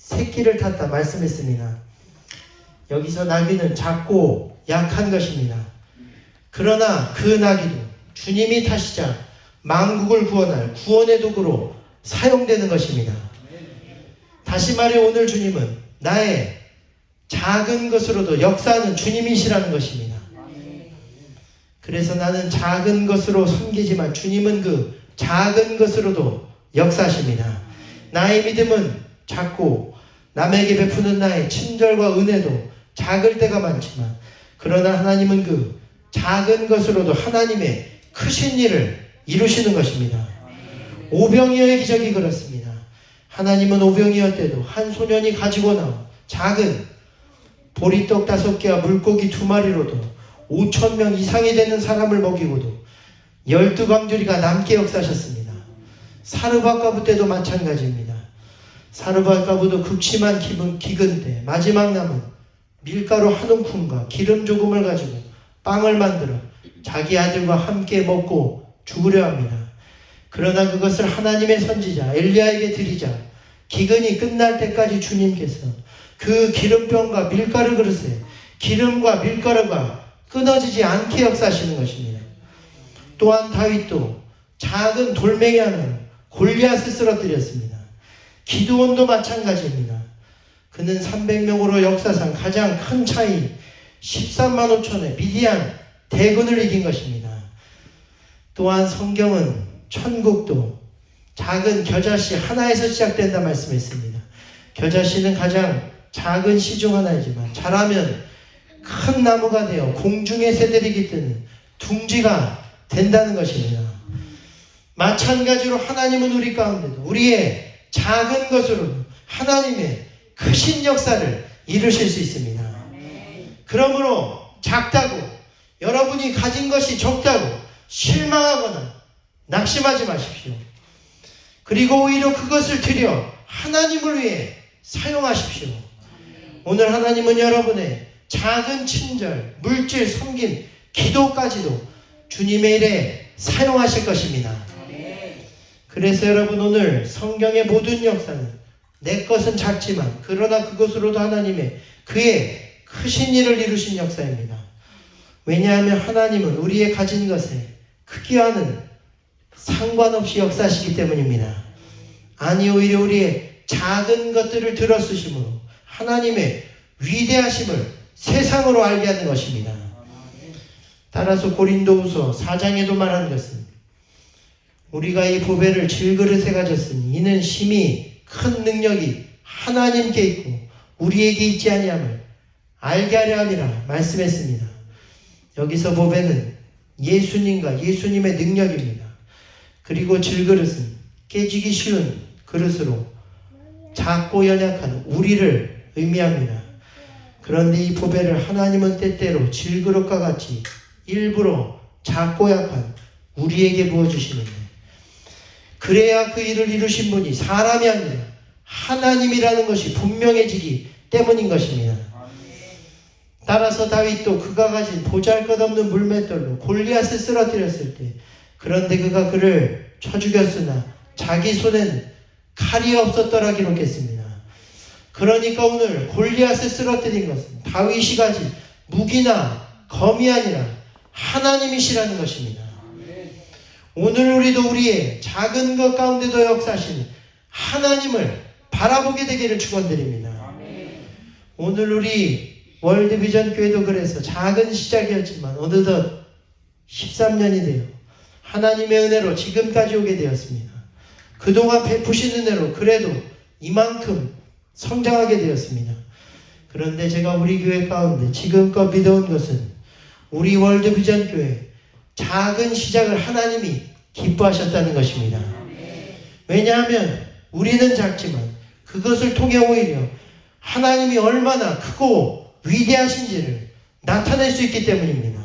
새끼를 탔다 말씀했습니다. 여기서 나귀는 작고 약한 것입니다. 그러나 그 나귀도 주님이 타시자 만국을 구원할 구원의 도구로 사용되는 것입니다. 다시 말해 오늘 주님은 나의 작은 것으로도 역사하는 주님이시라는 것입니다. 그래서 나는 작은 것으로 섬기지만 주님은 그 작은 것으로도 역사하십니다. 나의 믿음은 작고 남에게 베푸는 나의 친절과 은혜도 작을 때가 많지만 그러나 하나님은 그 작은 것으로도 하나님의 크신 일을 이루시는 것입니다. 오병이어의 기적이 그렇습니다. 하나님은 오병이어 때도 한 소년이 가지고 나온 작은 보리떡 5개와 물고기 2마리로도 5,000명 이상이 되는 사람을 먹이고도 12광주리가 남게 역사하셨습니다. 사르밧가부 때도 마찬가지입니다. 사르밧가부도 극심한 기근 때 마지막 남은 밀가루 한 움큼과 기름 조금을 가지고 빵을 만들어 자기 아들과 함께 먹고 죽으려 합니다. 그러나 그것을 하나님의 선지자 엘리야에게 드리자 기근이 끝날 때까지 주님께서 그 기름병과 밀가루 그릇에 기름과 밀가루가 끊어지지 않게 역사하시는 것입니다. 또한 다윗도 작은 돌멩이 하나로 골리앗을 쓰러뜨렸습니다. 기드온도 마찬가지입니다. 그는 300명으로 역사상 가장 큰 차이 13만 5천의 미디안 대군을 이긴 것입니다. 또한 성경은 천국도 작은 겨자씨 하나에서 시작된다 말씀했습니다. 겨자씨는 가장 작은 씨 중 하나이지만 자라면 큰 나무가 되어 공중에 새들이 뜨는 둥지가 된다는 것입니다. 마찬가지로 하나님은 우리 가운데도 우리의 작은 것으로 하나님의 크신 역사를 이루실 수 있습니다. 그러므로 작다고 여러분이 가진 것이 적다고 실망하거나 낙심하지 마십시오. 그리고 오히려 그것을 들여 하나님을 위해 사용하십시오. 오늘 하나님은 여러분의 작은 친절, 물질, 섬김, 기도까지도 주님의 일에 사용하실 것입니다. 그래서 여러분 오늘 성경의 모든 역사는 내 것은 작지만 그러나 그것으로도 하나님의 그의 크신 일을 이루신 역사입니다. 왜냐하면 하나님은 우리의 가진 것에 크기와는 상관없이 역사하시기 때문입니다. 아니 오히려 우리의 작은 것들을 들어 쓰심으로 하나님의 위대하심을 세상으로 알게 하는 것입니다. 따라서 고린도후서 4장에도 말한 것은 우리가 이 보배를 질그릇에 가졌으니 이는 심히 큰 능력이 하나님께 있고 우리에게 있지 아니함을 알게 하려 함이라 말씀했습니다. 여기서 보배는 예수님과 예수님의 능력입니다. 그리고 질그릇은 깨지기 쉬운 그릇으로 작고 연약한 우리를 의미합니다. 그런데 이 보배를 하나님은 때때로 질그릇과 같이 일부러 작고 약한 우리에게 부어주시는데 그래야 그 일을 이루신 분이 사람이 아니라 하나님이라는 것이 분명해지기 때문인 것입니다. 따라서 다윗도 그가 가진 보잘것없는 물맷돌로 골리앗을 쓰러뜨렸을 때 그런데 그가 그를 쳐 죽였으나 자기 손에는 칼이 없었더라 기록했습니다. 그러니까 오늘 골리앗을 쓰러뜨린 것은 다윗이 가진 무기나 검이 아니라 하나님이시라는 것입니다. 오늘 우리도 우리의 작은 것 가운데도 역사하시는 하나님을 바라보게 되기를 축원드립니다. 오늘 우리 월드비전 교회도 그래서 작은 시작이었지만 어느덧 13년이 되어 하나님의 은혜로 지금까지 오게 되었습니다. 그동안 베푸신 은혜로 그래도 이만큼 성장하게 되었습니다. 그런데 제가 우리 교회 가운데 지금껏 믿어온 것은 우리 월드비전 교회 작은 시작을 하나님이 기뻐하셨다는 것입니다. 왜냐하면 우리는 작지만 그것을 통해 오히려 하나님이 얼마나 크고 위대하신지를 나타낼 수 있기 때문입니다.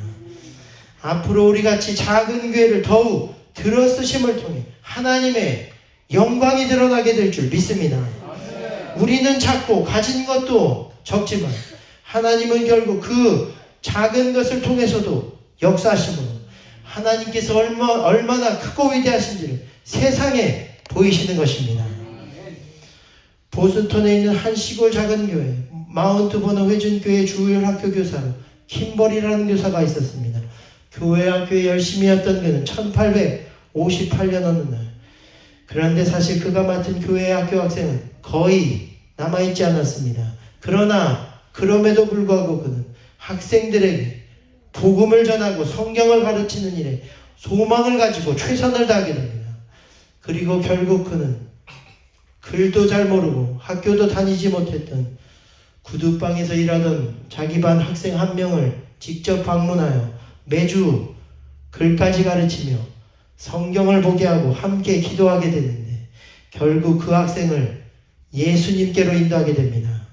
앞으로 우리같이 작은 교회를 더욱 들어쓰심을 통해 하나님의 영광이 드러나게 될 줄 믿습니다. 우리는 작고 가진 것도 적지만 하나님은 결국 그 작은 것을 통해서도 역사하심으로 하나님께서 얼마나 크고 위대하신지를 세상에 보이시는 것입니다. 보스턴에 있는 한 시골 작은 교회, 마운트 버너 회준교회 주일 학교 교사로 킴버리라는 교사가 있었습니다. 교회 학교에 열심히 했던 그는 1858년 어느 날, 그런데 사실 그가 맡은 교회 학교 학생은 거의 남아있지 않았습니다. 그러나 그럼에도 불구하고 그는 학생들에게 복음을 전하고 성경을 가르치는 일에 소망을 가지고 최선을 다하게 됩니다. 그리고 결국 그는 글도 잘 모르고 학교도 다니지 못했던 구두방에서 일하던 자기 반 학생 한 명을 직접 방문하여 매주 글까지 가르치며 성경을 보게 하고 함께 기도하게 되는데, 결국 그 학생을 예수님께로 인도하게 됩니다.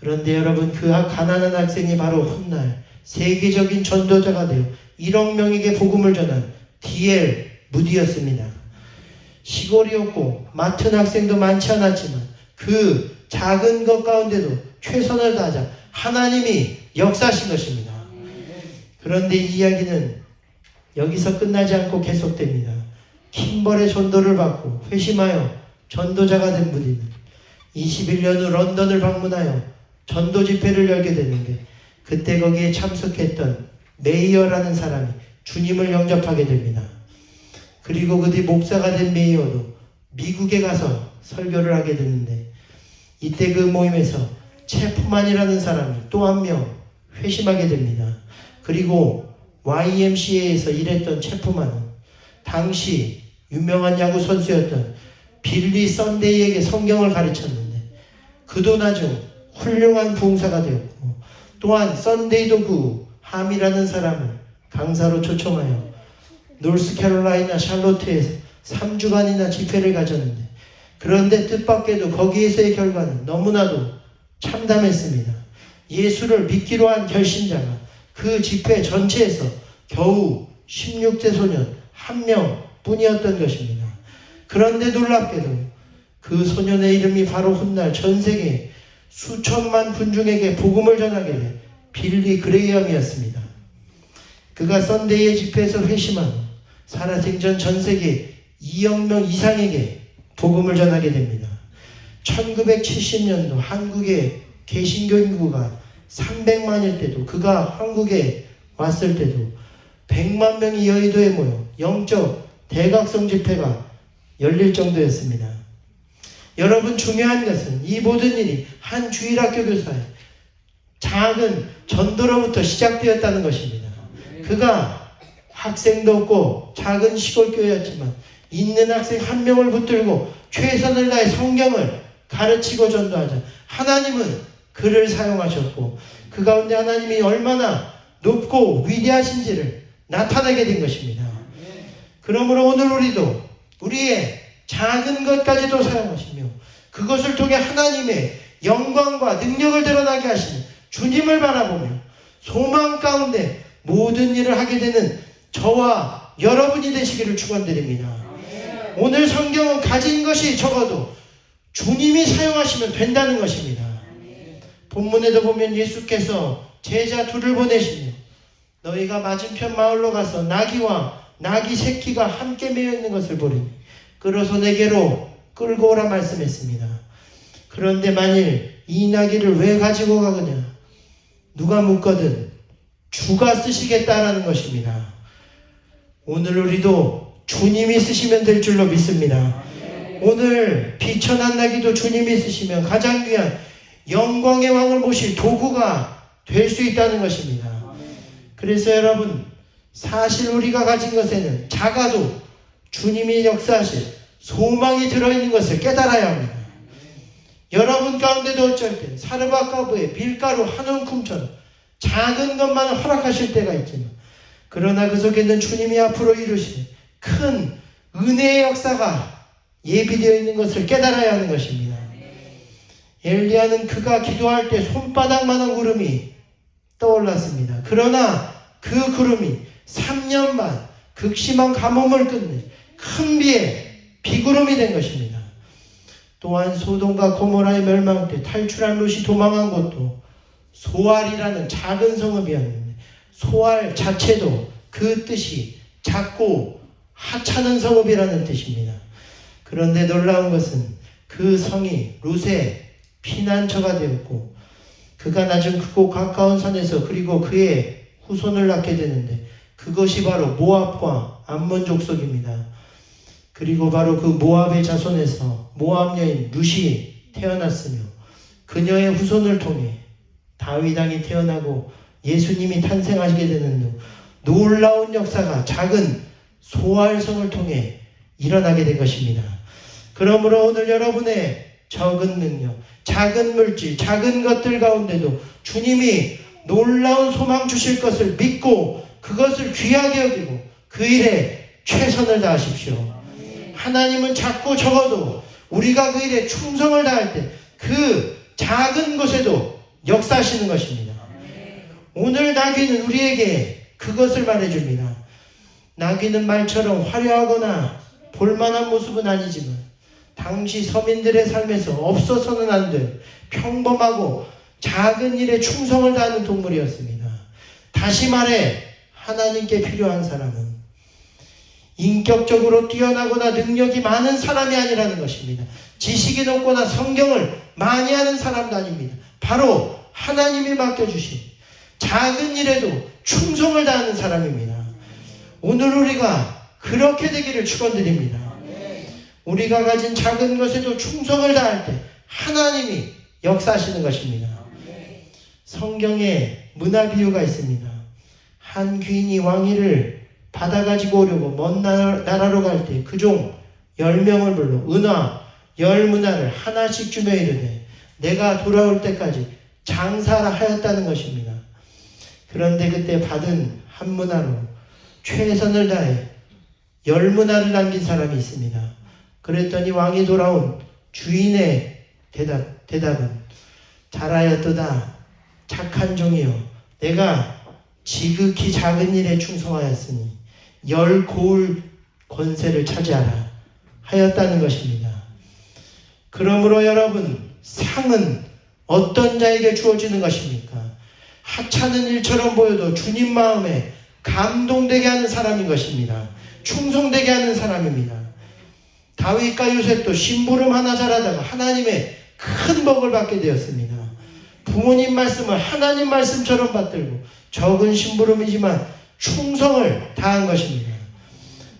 그런데 여러분, 그 가난한 학생이 바로 훗날 세계적인 전도자가 되어 1억 명에게 복음을 전한 D.L. 무디였습니다. 시골이었고 맡은 학생도 많지 않았지만 그 작은 것 가운데도 최선을 다하자 하나님이 역사하신 것입니다. 그런데 이 이야기는 여기서 끝나지 않고 계속됩니다. 킴벌의 전도를 받고 회심하여 전도자가 된 무디는 21년 후 런던을 방문하여 전도 집회를 열게 되는데, 그때 거기에 참석했던 메이어라는 사람이 주님을 영접하게 됩니다. 그리고 그 뒤 목사가 된 메이어도 미국에 가서 설교를 하게 되는데, 이때 그 모임에서 체프만이라는 사람이 또 한 명 회심하게 됩니다. 그리고 YMCA에서 일했던 체프만은 당시 유명한 야구 선수였던 빌리 썬데이에게 성경을 가르쳤는데, 그도 나중 훌륭한 부흥사가 되었고, 또한 썬데이도 그 함이라는 사람을 강사로 초청하여 노스캐롤라이나 샬롯트에서 3주간이나 집회를 가졌는데, 그런데 뜻밖에도 거기에서의 결과는 너무나도 참담했습니다. 예수를 믿기로 한 결신자가 그 집회 전체에서 겨우 16세 소년 한 명뿐이었던 것입니다. 그런데 놀랍게도 그 소년의 이름이 바로 훗날 전 세계 수천만 군중에게 복음을 전하게 된 빌리 그레이엄이었습니다. 그가 썬데이의 집회에서 회심한 후 살아생전 전 세계 2억 명 이상에게 복음을 전하게 됩니다. 1970년도 한국의 개신교 인구가 300만일 때도, 그가 한국에 왔을 때도 100만 명이 여의도에 모여 영적 대각성 집회가 열릴 정도였습니다. 여러분, 중요한 것은 이 모든 일이 한 주일학교 교사의 작은 전도로부터 시작되었다는 것입니다. 그가 학생도 없고 작은 시골교회였지만 있는 학생 한 명을 붙들고 최선을 다해 성경을 가르치고 전도하자 하나님은 그를 사용하셨고, 그 가운데 하나님이 얼마나 높고 위대하신지를 나타내게 된 것입니다. 그러므로 오늘 우리도 우리의 작은 것까지도 사용하시며 그것을 통해 하나님의 영광과 능력을 드러나게 하시는 주님을 바라보며 소망 가운데 모든 일을 하게 되는 저와 여러분이 되시기를 축원드립니다. 오늘 성경은 가진 것이 적어도 주님이 사용하시면 된다는 것입니다. 본문에도 보면 예수께서 제자 둘을 보내시며 너희가 맞은편 마을로 가서 나귀와 나귀 새끼가 함께 매여 있는 것을 보리니 끌어서 내게로 끌고 오라 말씀했습니다. 그런데 만일 이 나귀를 왜 가지고 가느냐? 누가 묻거든 주가 쓰시겠다라는 것입니다. 오늘 우리도 주님이 쓰시면 될 줄로 믿습니다. 오늘 비천한 나귀도 주님이 쓰시면 가장 귀한 영광의 왕을 모실 도구가 될 수 있다는 것입니다. 그래서 여러분, 사실 우리가 가진 것에는 작아도 주님이 역사하실 소망이 들어있는 것을 깨달아야 합니다. 여러분 가운데도 어쩔 땐 사르밧가부의 밀가루 한 움큼처럼 작은 것만을 허락하실 때가 있지만, 그러나 그 속에는 주님이 앞으로 이루시는 큰 은혜의 역사가 예비되어 있는 것을 깨달아야 하는 것입니다. 엘리야는 그가 기도할 때 손바닥만한 구름이 떠올랐습니다. 그러나 그 구름이 3년 반 극심한 가뭄을 끝내 큰 비의 비구름이 된 것입니다. 또한 소돔과 고모라의 멸망 때 탈출한 롯이 도망한 곳도 소알이라는 작은 성읍이었는데, 소알 자체도 그 뜻이 작고 하찮은 성읍이라는 뜻입니다. 그런데 놀라운 것은 그 성이 룻의 피난처가 되었고 그가 낮은 크고 가까운 산에서 그리고 그의 후손을 낳게 되는데 그것이 바로 모압과 암몬 족속입니다. 그리고 바로 그 모압의 자손에서 모압 여인 룻이 태어났으며 그녀의 후손을 통해 다윗 왕이 태어나고 예수님이 탄생하시게 되는 놀라운 역사가 작은 소알성을 통해 일어나게 된 것입니다. 그러므로 오늘 여러분의 적은 능력, 작은 물질, 작은 것들 가운데도 주님이 놀라운 소망 주실 것을 믿고 그것을 귀하게 여기고 그 일에 최선을 다하십시오. 하나님은 작고 적어도 우리가 그 일에 충성을 다할 때 그 작은 것에도 역사하시는 것입니다. 오늘 나귀는 우리에게 그것을 말해줍니다. 나귀는 말처럼 화려하거나 볼만한 모습은 아니지만 당시 서민들의 삶에서 없어서는 안 될 평범하고 작은 일에 충성을 다하는 동물이었습니다. 다시 말해 하나님께 필요한 사람은 인격적으로 뛰어나거나 능력이 많은 사람이 아니라는 것입니다. 지식이 높거나 성경을 많이 하는 사람도 아닙니다. 바로 하나님이 맡겨주신 작은 일에도 충성을 다하는 사람입니다. 오늘 우리가 그렇게 되기를 축원드립니다. 우리가 가진 작은 것에도 충성을 다할 때 하나님이 역사하시는 것입니다. 성경에 문화 비유가 있습니다. 한 귀인이 왕위를 받아가지고 오려고 먼 나라로 갈 때 그 종 10명을 불러 은화 10문화를 하나씩 주며 이르되 내가 돌아올 때까지 장사라 하였다는 것입니다. 그런데 그때 받은 한 문화로 최선을 다해 10문화를 남긴 사람이 있습니다. 그랬더니 왕이 돌아온 주인의 대답은 잘하였도다 착한 종이여 내가 지극히 작은 일에 충성하였으니 10 고을 권세를 차지하라 하였다는 것입니다. 그러므로 여러분 상은 어떤 자에게 주어지는 것입니까? 하찮은 일처럼 보여도 주님 마음에 감동되게 하는 사람인 것입니다. 충성되게 하는 사람입니다. 다윗과 요셉도 심부름 하나 잘하다가 하나님의 큰 복을 받게 되었습니다. 부모님 말씀을 하나님 말씀처럼 받들고 적은 심부름이지만 충성을 다한 것입니다.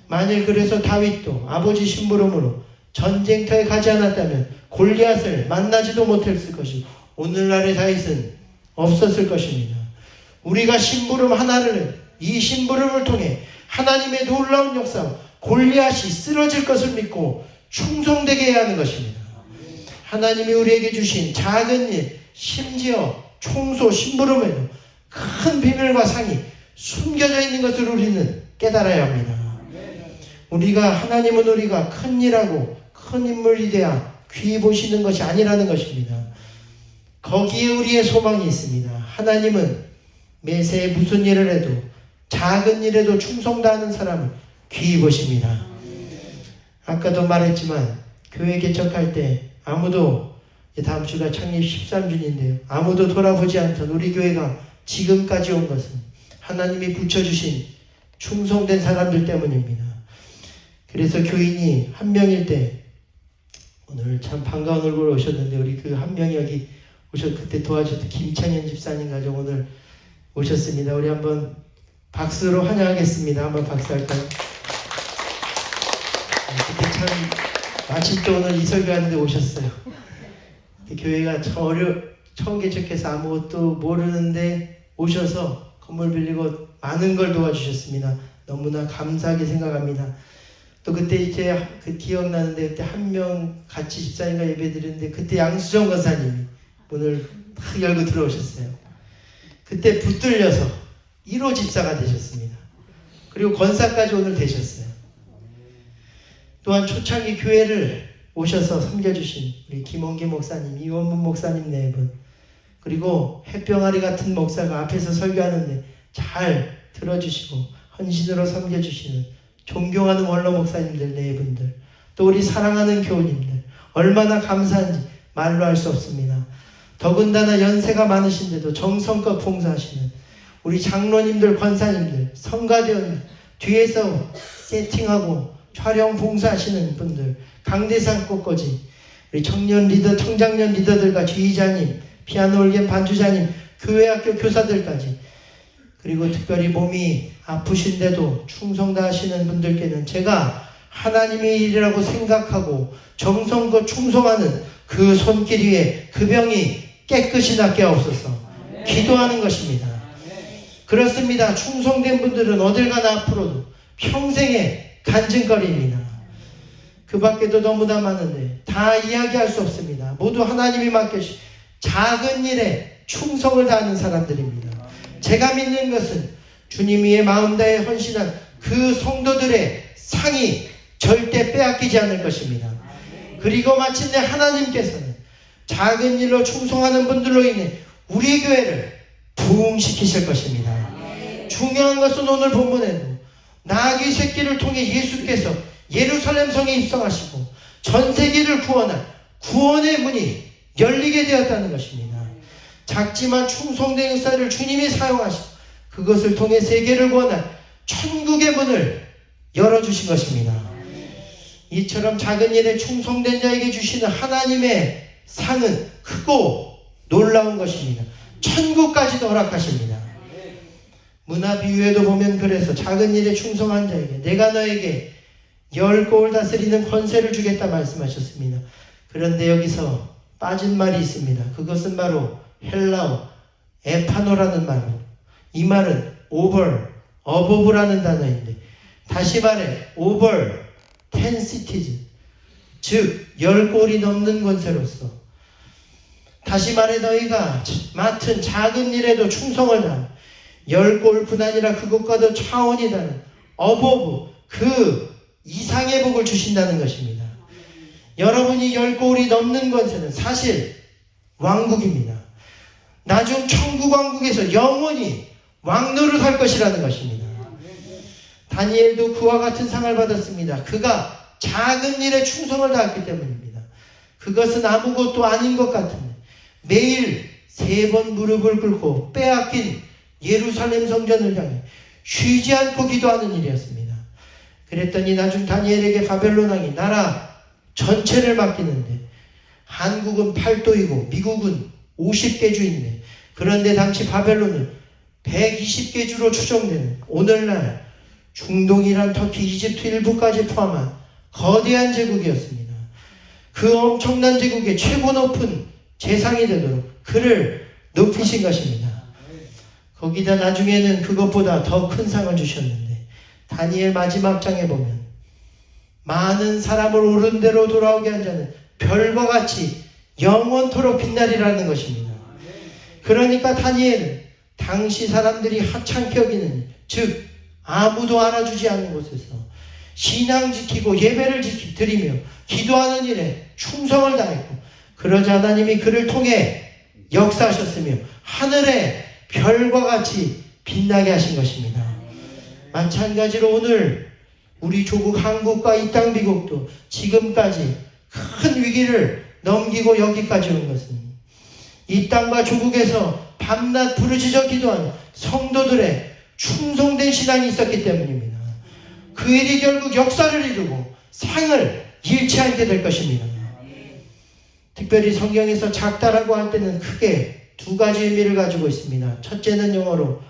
만일 그래서 다윗도 아버지 심부름으로 전쟁터에 가지 않았다면 골리앗을 만나지도 못했을 것이고 오늘날의 다윗은 없었을 것입니다. 우리가 심부름 하나를 이 심부름을 통해 하나님의 놀라운 역사 골리앗이 쓰러질 것을 믿고 충성되게 해야 하는 것입니다. 하나님이 우리에게 주신 작은 일 심지어 청소 심부름에도 큰 비밀과 상이 숨겨져 있는 것을 우리는 깨달아야 합니다. 하나님은 우리가 큰 일하고 큰 인물이 되어 귀히 보시는 것이 아니라는 것입니다. 거기에 우리의 소망이 있습니다. 하나님은 매사에 무슨 일을 해도 작은 일에도 충성 다하는 사람을 귀히 보십니다. 아까도 말했지만 교회 개척할 때 아무도 다음 주가 창립 13주년인데요. 아무도 돌아보지 않던 우리 교회가 지금까지 온 것은 하나님이 붙여주신 충성된 사람들 때문입니다. 그래서 교인이 한 명일 때 오늘 참 반가운 얼굴로 오셨는데 우리 그 한 명이 여기 그때 도와줬던 김창현 집사님 가족 오늘 오셨습니다. 우리 한번 박수로 환영하겠습니다. 한번 박수할까요? 그때 참 마침 또 오늘 이설교하는데 오셨어요. 교회가 처음 개척해서 아무것도 모르는데 오셔서 건물 빌리고 많은 걸 도와주셨습니다. 너무나 감사하게 생각합니다. 또 그때 이제 그 기억나는데 그때 한 명 같이 집사님과 예배 드렸는데 그때 양수정 권사님이 문을 탁 열고 들어오셨어요. 그때 붙들려서 1호 집사가 되셨습니다. 그리고 권사까지 오늘 되셨어요. 또한 초창기 교회를 오셔서 섬겨주신 우리 김원기 목사님, 이원문 목사님 네 분, 그리고 햇병아리 같은 목사가 앞에서 설교하는데 잘 들어주시고 헌신으로 섬겨주시는 존경하는 원로 목사님들 네 분들, 또 우리 사랑하는 교우님들 얼마나 감사한지 말로 할 수 없습니다. 더군다나 연세가 많으신데도 정성껏 봉사하시는 우리 장로님들, 권사님들, 성가대원 뒤에서 세팅하고 촬영 봉사하시는 분들, 강대상 꽃꽂이 우리 청년 리더, 청장년 리더들과 지휘자님, 피아노 올겐 반주자님, 교회학교 교사들까지, 그리고 특별히 몸이 아프신데도 충성 다하시는 분들께는 제가 하나님의 일이라고 생각하고 정성껏 충성하는 그 손길 위에 그 병이 깨끗이 낫게 하옵소서 기도하는 것입니다. 그렇습니다. 충성된 분들은 어딜 가나 앞으로도 평생의 간증거리입니다. 그 밖에도 너무나 많은데 다 이야기할 수 없습니다. 모두 하나님이 맡겨주신 작은 일에 충성을 다하는 사람들입니다. 제가 믿는 것은 주님 위에 마음 다해 헌신한 그 성도들의 상이 절대 빼앗기지 않을 것입니다. 그리고 마침내 하나님께서는 작은 일로 충성하는 분들로 인해 우리 교회를 부흥시키실 것입니다. 중요한 것은 오늘 본문에도 나귀 새끼를 통해 예수께서 예루살렘 성에 입성하시고 전 세계를 구원한 구원의 문이 열리게 되었다는 것입니다. 작지만 충성된 역사를 주님이 사용하시고 그것을 통해 세계를 구원한 천국의 문을 열어주신 것입니다. 이처럼 작은 일에 충성된 자에게 주시는 하나님의 상은 크고 놀라운 것입니다. 천국까지도 허락하십니다. 문화 비유에도 보면 그래서 작은 일에 충성한 자에게 내가 너에게 10골 다스리는 권세를 주겠다 말씀하셨습니다. 그런데 여기서 빠진 말이 있습니다. 그것은 바로 헬라어 에파노라는 말로, 이 말은 over, above라는 단어인데 다시 말해 over 10 cities, 즉 10골이 넘는 권세로서, 다시 말해 너희가 맡은 작은 일에도 충성을 다하는 10골뿐 아니라 그것과도 차원이 다른 above, 그 이상의 복을 주신다는 것입니다. 여러분이 10골이 넘는 권세는 사실 왕국입니다. 나중 천국 왕국에서 영원히 왕노릇할 것이라는 것입니다. 다니엘도 그와 같은 상을 받았습니다. 그가 작은 일에 충성을 다했기 때문입니다. 그것은 아무것도 아닌 것 같은데 매일 3번 무릎을 꿇고 빼앗긴 예루살렘 성전을 향해 쉬지 않고 기도하는 일이었습니다. 그랬더니 나중 다니엘에게 바벨론 왕이 나라 전체를 맡기는데 한국은 8도이고 미국은 50개 주인데, 그런데 당시 바벨론은 120개 주로 추정되는 오늘날 중동이란 터키, 이집트 일부까지 포함한 거대한 제국이었습니다. 그 엄청난 제국의 최고 높은 재상이 되도록 그를 높이신 것입니다. 거기다 나중에는 그것보다 더 큰 상을 주셨는데 다니엘 마지막 장에 보면 많은 사람을 옳은 대로 돌아오게 한 자는 별과 같이 영원토록 빛나리라는 것입니다. 그러니까 다니엘은 당시 사람들이 하찮게 여기는, 즉 아무도 알아주지 않는 곳에서 신앙 지키고 예배를 드리며 기도하는 일에 충성을 다했고, 그러자 하나님이 그를 통해 역사하셨으며 하늘의 별과 같이 빛나게 하신 것입니다. 마찬가지로 오늘 우리 조국 한국과 이 땅 미국도 지금까지 큰 위기를 넘기고 여기까지 온 것은 이 땅과 조국에서 밤낮 부르짖어 기도하는 성도들의 충성된 신앙이 있었기 때문입니다. 그 일이 결국 역사를 이루고 상을 잃지 않게 될 것입니다. 특별히 성경에서 작다라고 할 때는 크게 2가지 의미를 가지고 있습니다. 첫째는 영어로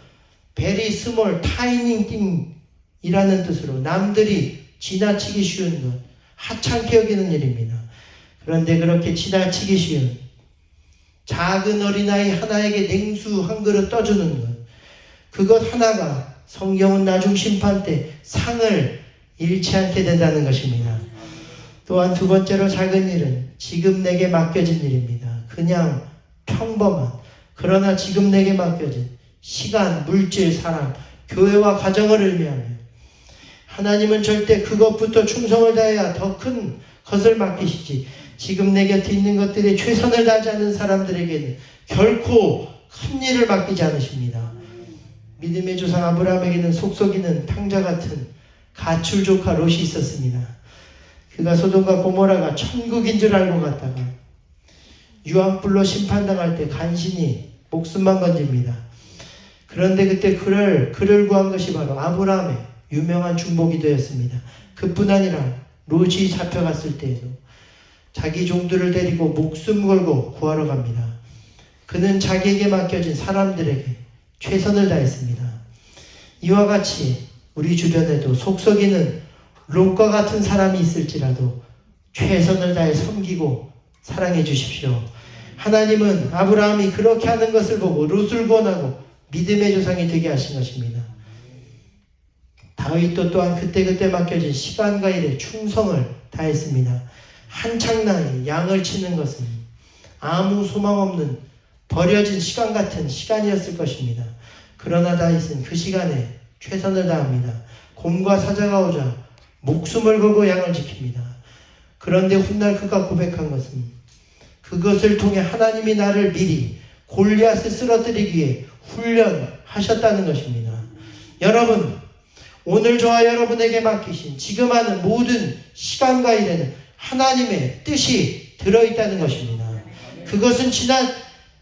very small, tiny thing이라는 뜻으로 남들이 지나치기 쉬운 것, 하찮게 여기는 일입니다. 그런데 그렇게 지나치기 쉬운 작은 어린아이 하나에게 냉수 한 그릇 떠주는 것, 그것 하나가 성경은 나중 심판 때 상을 잃지 않게 된다는 것입니다. 또한 2번째로 작은 일은 지금 내게 맡겨진 일입니다. 그냥 평범한, 그러나 지금 내게 맡겨진 시간, 물질, 사람, 교회와 가정을 의미하며 하나님은 절대 그것부터 충성을 다해야 더 큰 것을 맡기시지, 지금 내 곁에 있는 것들에 최선을 다하지 않는 사람들에게는 결코 큰 일을 맡기지 않으십니다. 믿음의 조상 아브라함에게는 속썩이는 탕자 같은 가출 조카 롯이 있었습니다. 그가 소돔과 고모라가 천국인 줄 알고 갔다가 유황불로 심판당할 때 간신히 목숨만 건집니다. 그런데 그때 그를 구한 것이 바로 아브라함의 유명한 중보기도였습니다. 그뿐 아니라 롯이 잡혀갔을 때에도 자기 종들을 데리고 목숨 걸고 구하러 갑니다. 그는 자기에게 맡겨진 사람들에게 최선을 다했습니다. 이와 같이 우리 주변에도 속썩이는 롯과 같은 사람이 있을지라도 최선을 다해 섬기고 사랑해 주십시오. 하나님은 아브라함이 그렇게 하는 것을 보고 롯을 구원하고 믿음의 조상이 되게 하신 것입니다. 다윗도 또한 그때그때 맡겨진 시간과 일에 충성을 다했습니다. 한창 나이 양을 치는 것은 아무 소망 없는 버려진 시간 같은 시간이었을 것입니다. 그러나 다윗은 그 시간에 최선을 다합니다. 곰과 사자가 오자 목숨을 걸고 양을 지킵니다. 그런데 훗날 그가 고백한 것은 그것을 통해 하나님이 나를 미리 골리앗을 쓰러뜨리기 위해 훈련하셨다는 것입니다. 여러분, 오늘 저와 여러분에게 맡기신 지금 하는 모든 시간과 일에는 하나님의 뜻이 들어있다는 것입니다. 그것은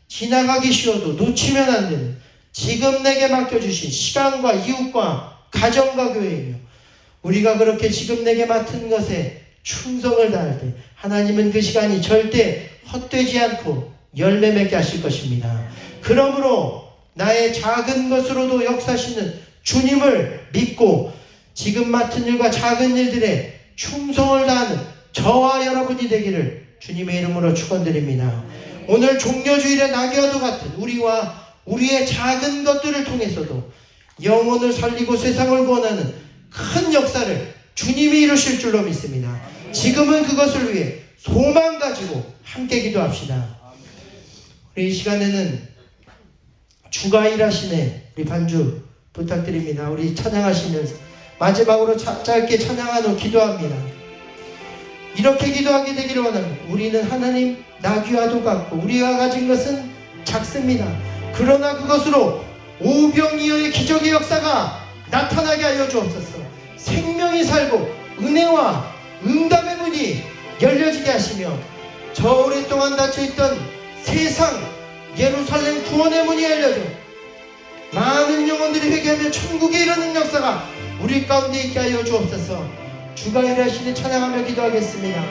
지나가기 쉬워도 놓치면 안 되는 지금 내게 맡겨주신 시간과 이웃과 가정과 교회이며, 우리가 그렇게 지금 내게 맡은 것에 충성을 다할 때 하나님은 그 시간이 절대 헛되지 않고 열매 맺게 하실 것입니다. 그러므로 나의 작은 것으로도 역사하시는 주님을 믿고 지금 맡은 일과 작은 일들에 충성을 다하는 저와 여러분이 되기를 주님의 이름으로 축원드립니다. 오늘 종려주일의 나귀와도 같은 우리와 우리의 작은 것들을 통해서도 영혼을 살리고 세상을 구원하는 큰 역사를 주님이 이루실 줄로 믿습니다. 지금은 그것을 위해 소망 가지고 함께 기도합시다. 우리 이 시간에는 주가 일하시네 우리 반주 부탁드립니다. 우리 찬양하시면서 마지막으로 짧게 찬양한 후 기도합니다. 이렇게 기도하게 되기를 원합니다. 우리는 하나님 나귀와도 같고 우리가 가진 것은 작습니다. 그러나 그것으로 오병이어의 기적의 역사가 나타나게 하여 주옵소서. 생명이 살고 은혜와 응답의 문이 열려지게 하시며 저 오랫동안 닫혀있던 세상 예루살렘 구원의 문이 열려져 많은 영혼들이 회개하며 천국에 이르는 역사가 우리 가운데 있게 하여 주옵소서. 주가 일하시니 찬양하며 기도하겠습니다.